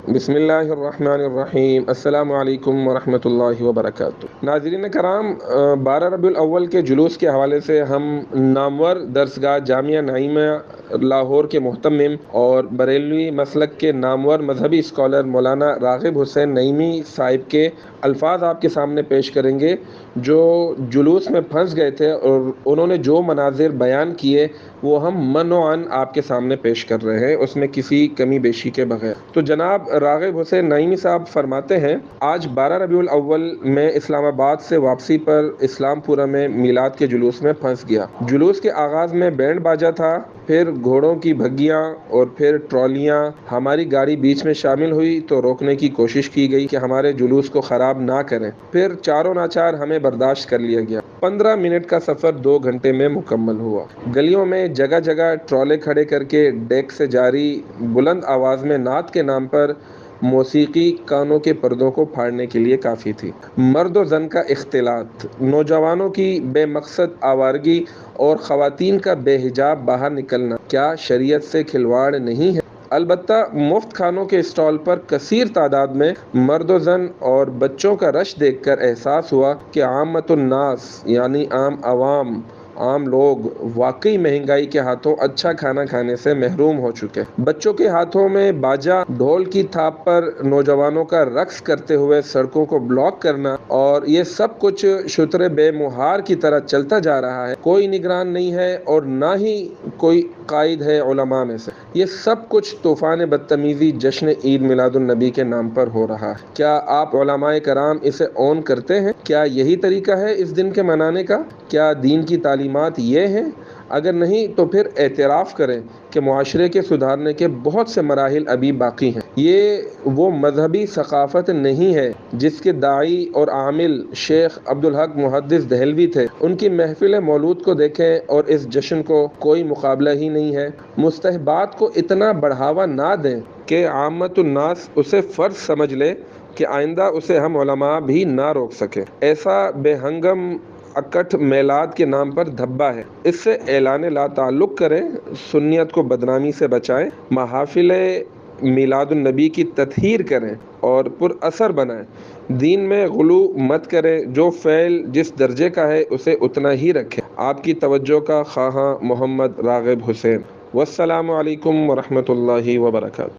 بسم اللہ الرحمن الرحیم۔ السلام علیکم ورحمۃ اللہ وبرکاتہ۔ ناظرین کرام، 12 ربیع الاول کے جلوس کے حوالے سے ہم نامور درسگاہ جامعہ نعیمیہ لاہور کے محتمم اور بریلوی مسلک کے نامور مذہبی اسکالر مولانا راغب حسین نعیمی صاحب کے الفاظ آپ کے سامنے پیش کریں گے، جو جلوس میں پھنس گئے تھے اور انہوں نے جو مناظر بیان کیے وہ ہم منوعاً آپ کے سامنے پیش کر رہے ہیں، اس میں کسی کمی بیشی کے بغیر۔ تو جناب راغب حسین نعیمی صاحب فرماتے ہیں، آج 12 ربیع الاول میں اسلام آباد سے واپسی پر اسلام پورہ میں میلاد کے جلوس میں پھنس گیا۔ جلوس کے آغاز میں بینڈ باجا تھا، پھر گھوڑوں کی بھگیاں اور پھر ٹرالیاں۔ ہماری گاڑی بیچ میں شامل ہوئی تو روکنے کی کوشش کی گئی کہ ہمارے جلوس کو خراب نہ کریں، پھر چاروں ناچار ہمیں برداشت کر لیا گیا۔ 15 منٹ کا سفر 2 گھنٹے میں مکمل ہوا۔ گلیوں میں جگہ جگہ ٹرالے کھڑے کر کے ڈیک سے جاری بلند آواز میں نعت کے نام پر موسیقی کانوں کے پردوں کو پھاڑنے کے لیے کافی تھی۔ مرد و زن کا اختلاط، نوجوانوں کی بے مقصد آوارگی اور خواتین کا بے حجاب باہر نکلنا کیا شریعت سے کھلواڑ نہیں ہے؟ البتہ مفت کھانوں کے اسٹال پر کثیر تعداد میں مرد و زن اور بچوں کا رش دیکھ کر احساس ہوا کہ عامۃ الناس یعنی عام عوام، عام لوگ واقعی مہنگائی کے ہاتھوں اچھا کھانا کھانے سے محروم ہو چکے۔ بچوں کے ہاتھوں میں باجا، ڈھول کی تھاپ پر نوجوانوں کا رقص کرتے ہوئے سڑکوں کو بلاک کرنا، اور یہ سب کچھ شتر بے مہار کی طرح چلتا جا رہا ہے۔ کوئی نگران نہیں ہے اور نہ ہی کوئی قائد ہے علماء میں سے۔ یہ سب کچھ طوفان بدتمیزی جشن عید میلاد النبی کے نام پر ہو رہا ہے۔ کیا آپ علماء کرام اسے اون کرتے ہیں؟ کیا یہی طریقہ ہے اس دن کے منانے کا؟ کیا دین کی تعلیمات یہ ہیں؟ اگر نہیں تو پھر اعتراف کریں کہ معاشرے کے سدھارنے کے بہت سے مراحل ابھی باقی ہیں۔ یہ وہ مذہبی ثقافت نہیں ہے جس کے داعی اور عامل شیخ عبدالحق محدث دہلوی تھے۔ ان کی محفل مولود کو دیکھیں اور اس جشن کو کوئی مقابلہ ہی نہیں ہے۔ مستحبات کو اتنا بڑھاوا نہ دیں کہ عامۃ الناس اسے فرض سمجھ لے کہ آئندہ اسے ہم علماء بھی نہ روک سکیں۔ ایسا بے ہنگم اکٹھ میلاد کے نام پر دھبا ہے، اس سے اعلان لا تعلق کریں، سنیت کو بدنامی سے بچائیں، محافل میلاد النبی کی تطہیر کریں اور پر اثر بنائیں۔ دین میں غلو مت کریں، جو فعل جس درجے کا ہے اسے اتنا ہی رکھیں۔ آپ کی توجہ کا خواہاں محمد راغب حسین۔ والسلام علیکم ورحمۃ اللہ وبرکاتہ۔